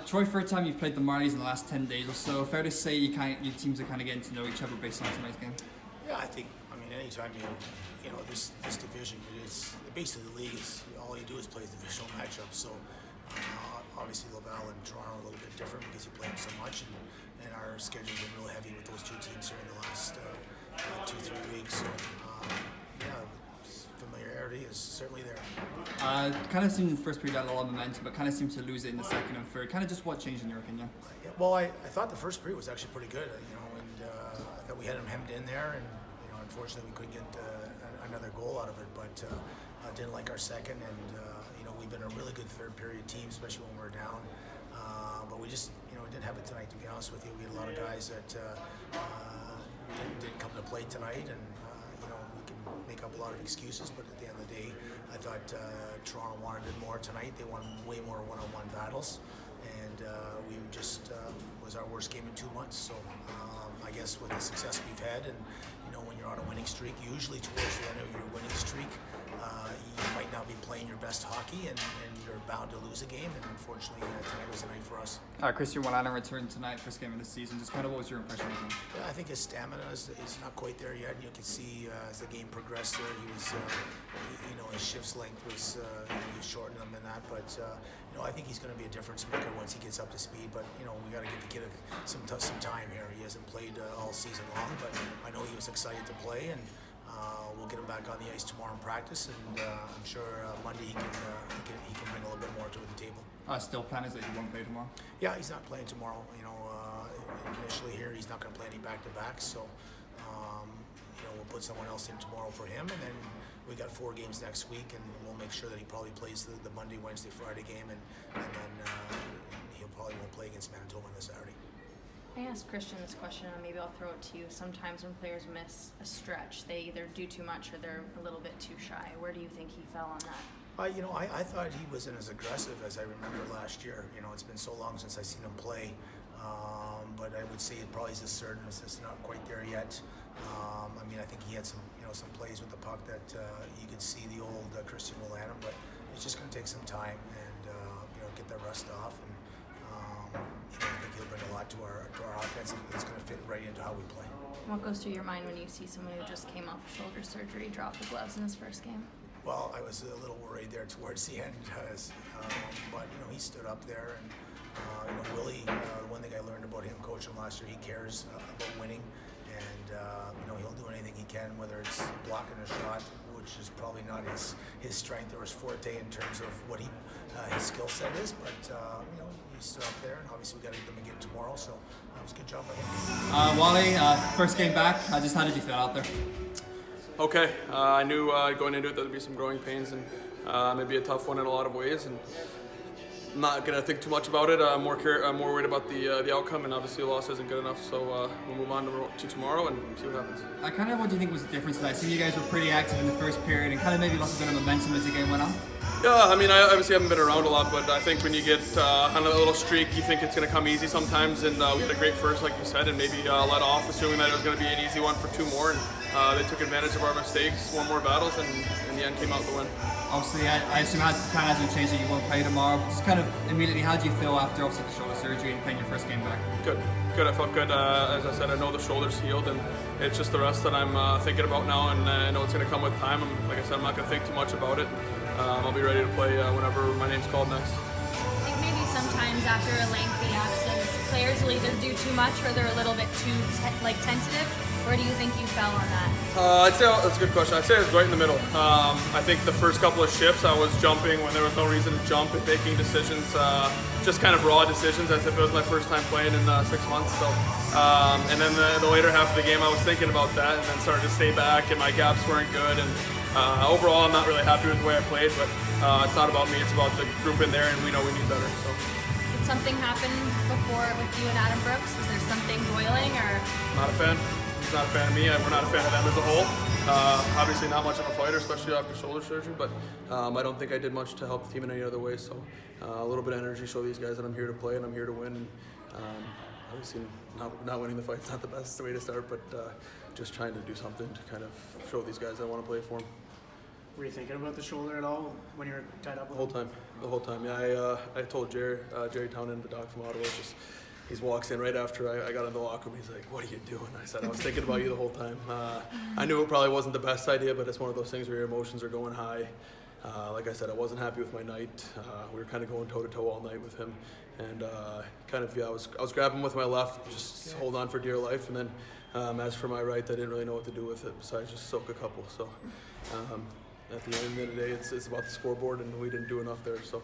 Troy, third time you've played the Marlies in the last 10 days or so. Fair to say your teams are kind of getting to know each other based on tonight's game? Yeah, I think, anytime you know, this division, it's the base of the league is all you do is play divisional matchups. So obviously Laval and Toronto are a little bit different because you play them so much, and our schedule's been real heavy with those two teams here in the last 2-3 weeks. So familiarity is certainly there. Kind of seemed in the first period had a lot of momentum, but kind of seemed to lose it in the second and third. Kind of just what changed in your opinion? Yeah, well, I thought the first period was actually pretty good, and I thought we had them hemmed in there, and unfortunately we couldn't get another goal out of it. But I didn't like our second, and we've been a really good third period team, especially when we're down. But we just didn't have it tonight. To be honest with you, we had a lot of guys that didn't come to play tonight, and we can make up a lot of excuses, but at the end of the day, I thought Toronto wanted it more tonight. They won way more one-on-one battles, and we just was our worst game in 2 months. So I guess with the success we've had, and when you're on a winning streak, usually towards the end of your winning streak, you might not be playing your best hockey, and you're bound to lose a game. And unfortunately, tonight was a night for us. Christian Wallana returned tonight, first game of the season. Just kind of what was your impression of him? Yeah, I think his stamina is not quite there yet. You can see as the game progressed there, he was, his shift's length was he shortened them in that. But I think he's going to be a difference maker once he gets up to speed. But we got to give the kid some time here. He hasn't played all season long, but I know he was excited to play, and we'll get him back on the ice tomorrow in practice, and I'm sure Monday he can bring a little bit more to the table. Still plan is that he won't play tomorrow? Yeah, he's not playing tomorrow. Initially here he's not going to play any back-to-backs, so we'll put someone else in tomorrow for him, and then we got 4 games next week, and we'll make sure that he probably plays the Monday, Wednesday, Friday game, and then he'll probably won't play against Manitoba on the Saturday. I asked Christian this question, and maybe I'll throw it to you. Sometimes when players miss a stretch, they either do too much or they're a little bit too shy. Where do you think he fell on that? I thought he wasn't as aggressive as I remember last year. It's been so long since I've seen him play, but I would say it probably is assertiveness is not quite there yet. I think he had some plays with the puck that you could see the old Christian Wallana, but it's just going to take some time and get that rust off. And I think he'll bring a lot to our offense. It's going to fit right into how we play. What goes through your mind when you see someone who just came off shoulder surgery drop the gloves in his first game? Well, I was a little worried there towards the end, but he stood up there, and Willie. One thing I learned about him coaching last year, he cares about winning, and he'll do anything he can, whether it's blocking a shot, which is probably not his strength or his forte in terms of what his skill set is, but he stood up there, and obviously we got to get them again tomorrow, so it was a good job by him. Wally, first game back, just how did you feel out there? Okay, I knew going into it there'd be some growing pains, and it'd be a tough one in a lot of ways, and I'm not gonna think too much about it. I'm more worried about the outcome, and obviously a loss isn't good enough. So we'll move on to tomorrow and see what happens. What do you think was the difference tonight? I see you guys were pretty active in the first period, and kind of maybe lost a bit of momentum as the game went on. Yeah, I obviously haven't been around a lot, but I think when you get on a little streak, you think it's going to come easy sometimes, and we had a great first, like you said, and maybe let off, assuming that it was going to be an easy one for 2 more, and they took advantage of our mistakes, won more battles, and in the end came out the win. Obviously, I assume the plan hasn't changed that you won't play tomorrow, but just kind of immediately, how do you feel after obviously the shoulder surgery and playing your first game back? Good. I felt good. As I said, I know the shoulder's healed, and it's just the rest that I'm thinking about now, and I know it's going to come with time. Like I said, I'm not going to think too much about it. I'll be ready to play whenever my name's called next. I think maybe sometimes after a lengthy absence, players will either do too much or they're a little bit too tentative. Where do you think you fell on that? I'd say that's a good question. I'd say it's right in the middle. I think the first couple of shifts I was jumping when there was no reason to jump and making decisions, just kind of raw decisions as if it was my first time playing in 6 months. So, and then the later half of the game I was thinking about that and then started to stay back and my gaps weren't good. And overall I'm not really happy with the way I played, but it's not about me, it's about the group in there, and we know we need better. So. Did something happen before with you and Adam Brooks? Was there something boiling or? Not a fan. He's not a fan of me, and we're not a fan of them as a whole. Obviously not much of a fighter, especially after shoulder surgery, but I don't think I did much to help the team in any other way, so a little bit of energy, show these guys that I'm here to play and I'm here to win. Obviously not winning the fight's not the best way to start, but just trying to do something to kind of show these guys I want to play for them. Were you thinking about the shoulder at all when you were tied up? The whole time. Yeah, I told Jerry Townend, the doc from Ottawa, he walks in right after I got in the locker room. He's like, "What are you doing?" I said, "I was thinking about you the whole time." I knew it probably wasn't the best idea, but it's one of those things where your emotions are going high. Like I said, I wasn't happy with my night. We were kind of going toe to toe all night with him, and I was grabbing with my left, just hold on for dear life, and then as for my right, I didn't really know what to do with it besides just soak a couple. So at the end of the day, it's about the scoreboard, and we didn't do enough there. So.